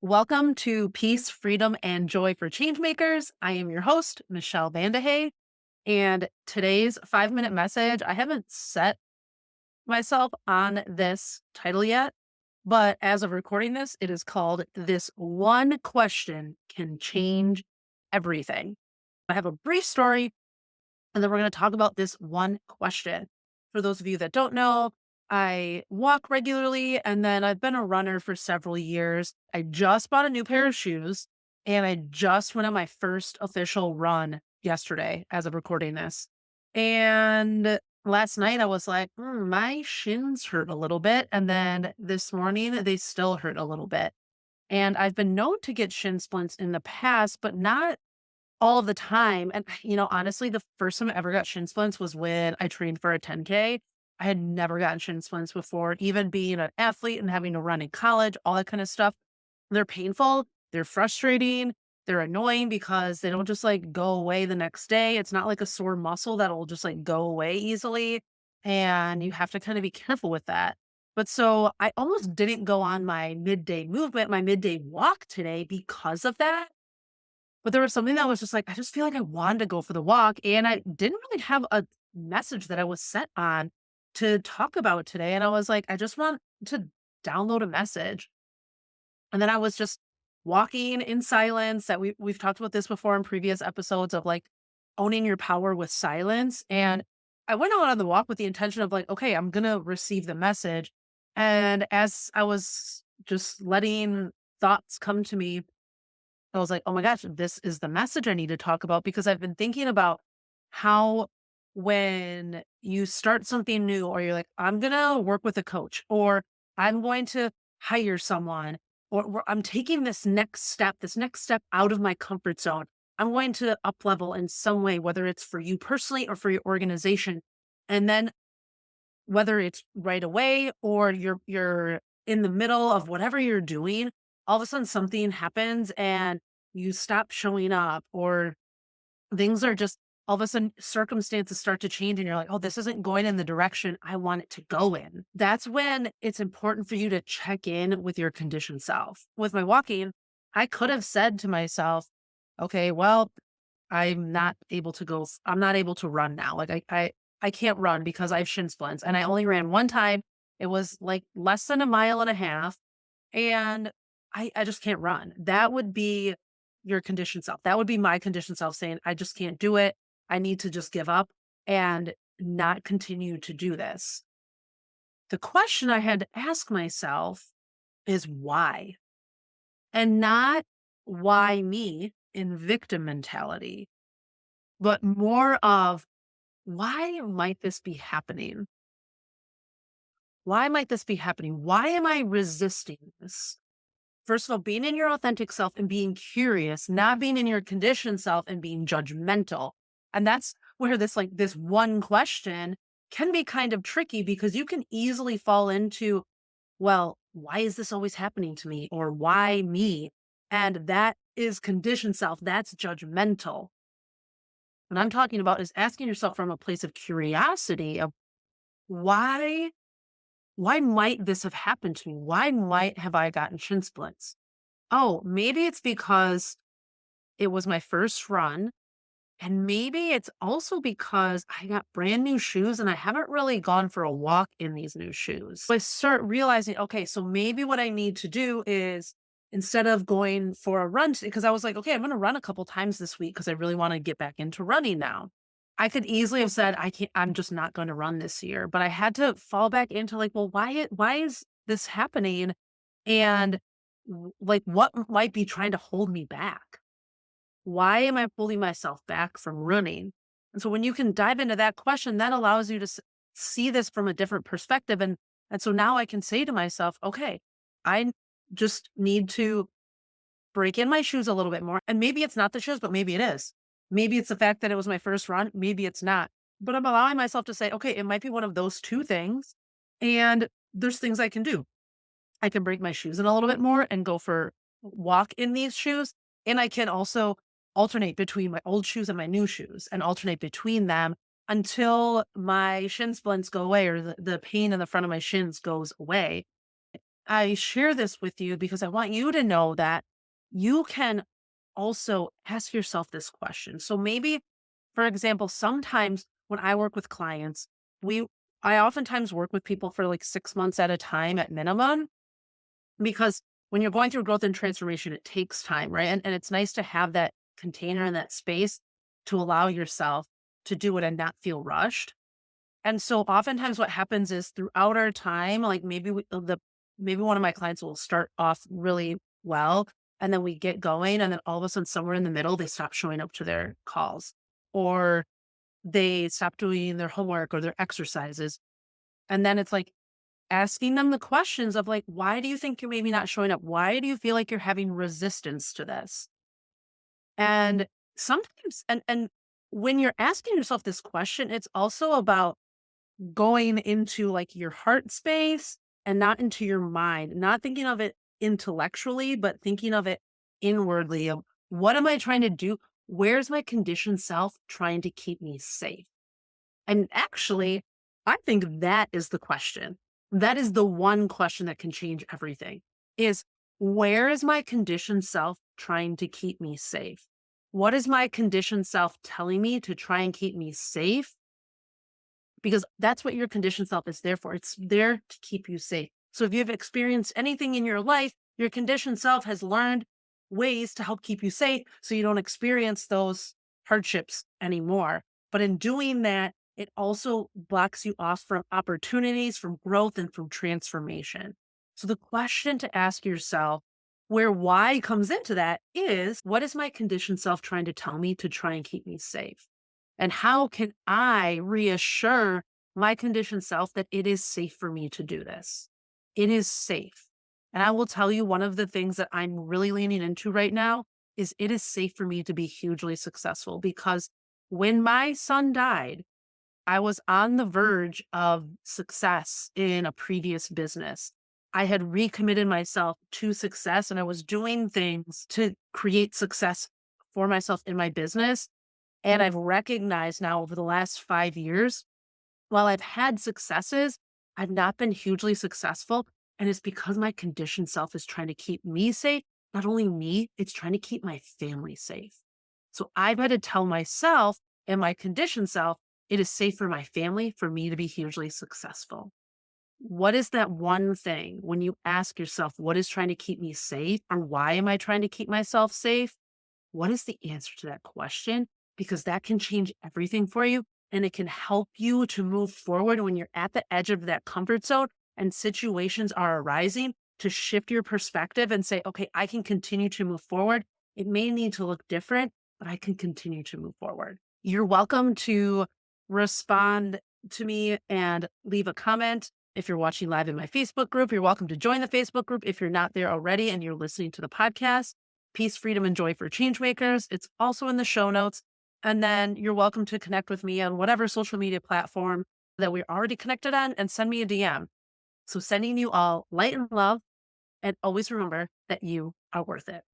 Welcome to Peace, Freedom, and Joy for Changemakers. I am your host, Michelle Vandehay, and today's 5-minute message, I haven't set myself on this title yet, but as of recording this, it is called This One Question Can Change Everything. I have a brief story, and then we're going to talk about this one question. For those of you that don't know, I walk regularly and then I've been a runner for several years. I just bought a new pair of shoes and I just went on my first official run yesterday as of recording this. And last night I was like, my shins hurt a little bit. And then this morning they still hurt a little bit. And I've been known to get shin splints in the past, but not all of the time. And, honestly, the first time I ever got shin splints was when I trained for a 10K. I had never gotten shin splints before, even being an athlete and having to run in college, all that kind of stuff. They're painful, they're frustrating, they're annoying because they don't just like go away the next day. It's not like a sore muscle that'll just like go away easily. And you have to kind of be careful with that. But so I almost didn't go on my midday movement, my midday walk today because of that. But there was something that was just like, I just feel like I wanted to go for the walk, and I didn't really have a message that I was set on to talk about today, and I was like, I just want to download a message. And then I was just walking in silence that we've talked about this before in previous episodes of like owning your power with silence. And I went out on the walk with the intention of like, okay, I'm gonna receive the message. And as I was just letting thoughts come to me, I was like, "Oh my gosh, this is the message I need to talk about," because I've been thinking about how when you start something new or you're like, "I'm gonna work with a coach," or "I'm going to hire someone," or "I'm taking this next step out of my comfort zone. I'm going to up level in some way, whether it's for you personally or for your organization." And then whether it's right away or you're in the middle of whatever you're doing, all of a sudden something happens and you stop showing up, or things are just all of a sudden circumstances start to change and you're like, oh, this isn't going in the direction I want it to go in. That's when it's important for you to check in with your conditioned self. With my walking, I could have said to myself, okay, well, I'm not able to run now. Like I can't run because I have shin splints and I only ran one time. It was like less than a mile and a half and I just can't run. That would be your conditioned self. That would be my conditioned self saying, I just can't do it. I need to just give up and not continue to do this. The question I had to ask myself is why? And not why me in victim mentality, but more of why might this be happening? Why might this be happening? Why am I resisting this? First of all, being in your authentic self and being curious, not being in your conditioned self and being judgmental. And that's where this one question can be kind of tricky because you can easily fall into, well, why is this always happening to me? Or why me? And that is conditioned self. That's judgmental. What I'm talking about is asking yourself from a place of curiosity of why why might this have happened to me? Why might have I gotten shin splints? Oh, maybe it's because it was my first run. And maybe it's also because I got brand new shoes and I haven't really gone for a walk in these new shoes. So I start realizing, okay, so maybe what I need to do is instead of going for a run, because I was like, okay, I'm going to run a couple times this week because I really want to get back into running now. I could easily have said, I can't, I'm just not going to run this year. But I had to fall back into like, well, why is this happening? And like, what might be trying to hold me back? Why am I holding myself back from running? And so when you can dive into that question, that allows you to see this from a different perspective. And so now I can say to myself, okay, I just need to break in my shoes a little bit more. And maybe it's not the shoes, but maybe it is. Maybe it's the fact that it was my first run. Maybe it's not. But I'm allowing myself to say, okay, it might be one of those two things. And there's things I can do. I can break my shoes in a little bit more and go for walk in these shoes. And I can also alternate between my old shoes and my new shoes and alternate between them until my shin splints go away or the pain in the front of my shins goes away. I share this with you because I want you to know that you can also ask yourself this question. So maybe, for example, sometimes when I work with clients, we I oftentimes work with people for like 6 months at a time at minimum, because when you're going through growth and transformation, it takes time, right? And it's nice to have that container and that space to allow yourself to do it and not feel rushed. And so oftentimes what happens is throughout our time, like maybe one of my clients will start off really well, and then we get going, and then all of a sudden somewhere in the middle they stop showing up to their calls, or they stop doing their homework or their exercises. And then it's like asking them the questions of like, why do you think you're maybe not showing up? Why do you feel like you're having resistance to this? And sometimes and when you're asking yourself this question, it's also about going into like your heart space and not into your mind, not thinking of it intellectually, but thinking of it inwardly of what am I trying to do? Where's my conditioned self trying to keep me safe? And actually, I think that is the question. That is the one question that can change everything is where is my conditioned self trying to keep me safe? What is my conditioned self telling me to try and keep me safe? Because that's what your conditioned self is there for. It's there to keep you safe. So if you've experienced anything in your life, your conditioned self has learned ways to help keep you safe so you don't experience those hardships anymore. But in doing that, it also blocks you off from opportunities, from growth, and from transformation. So the question to ask yourself, where why comes into that is what is my conditioned self trying to tell me to try and keep me safe? And how can I reassure my conditioned self that it is safe for me to do this? It is safe. And I will tell you one of the things that I'm really leaning into right now is it is safe for me to be hugely successful because when my son died, I was on the verge of success in a previous business. I had recommitted myself to success and I was doing things to create success for myself in my business. And I've recognized now over the last 5 years, while I've had successes, I've not been hugely successful. And it's because my conditioned self is trying to keep me safe. Not only me, it's trying to keep my family safe. So I've had to tell myself and my conditioned self, it is safe for my family, for me to be hugely successful. What is that one thing when you ask yourself, what is trying to keep me safe? Or why am I trying to keep myself safe? What is the answer to that question? Because that can change everything for you and it can help you to move forward when you're at the edge of that comfort zone and situations are arising to shift your perspective and say, okay, I can continue to move forward. It may need to look different, but I can continue to move forward. You're welcome to respond to me and leave a comment. If you're watching live in my Facebook group, you're welcome to join the Facebook group if you're not there already and you're listening to the podcast. Peace, Freedom, and Joy for Changemakers. It's also in the show notes. And then you're welcome to connect with me on whatever social media platform that we're already connected on and send me a DM. So sending you all light and love, and always remember that you are worth it.